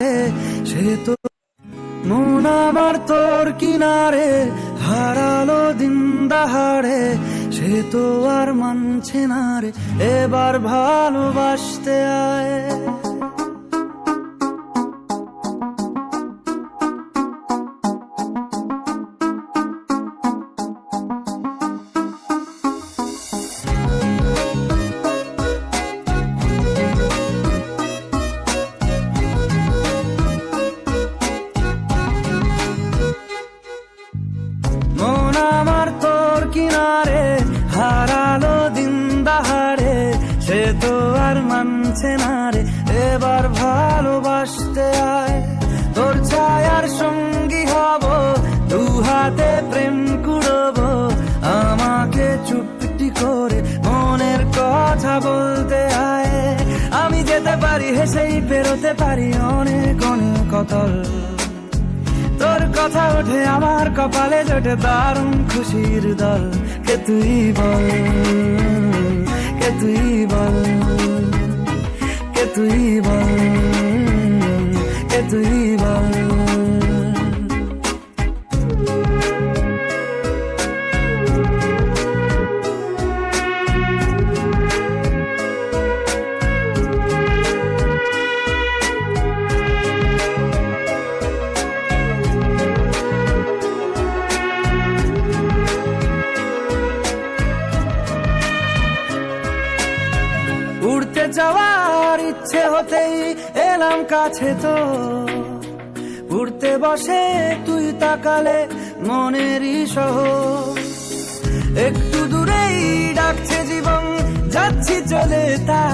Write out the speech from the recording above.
সে তো মন আমার তোর কিনারে হারালো দিন দাহাড়ে, সে তো আর মানছে না রে এবার ভালোবাসতে আয়। মন আমার তোর কিনারে হারালো দিন দাহাড়ে, সে তো আর মানছে না রে এবার ভালোবাসতে আয়। তোর ছায়ার সঙ্গী হব, দু হাতে প্রেম কুড়বো, আমাকে চুপটি করে মনের কথা বলতে আয়। আমি যেতে পারি হেসেই পেরোতে পারি অনেক অনেক অতল, তোর কথা ওঠে আমার কপালে জোটে দারুণ খুশির দল। কে তুই বল, কে তুই বল, কে তুই বল, কে তুই বল। উড়তে যাওয়ার ইচ্ছে হতেই এলাম কাছে তো, উড়তে বসে তুই তাকালে মনেরই শহর। একটু দূরেই ডাকছে জীবন, যাচ্ছি চলে তা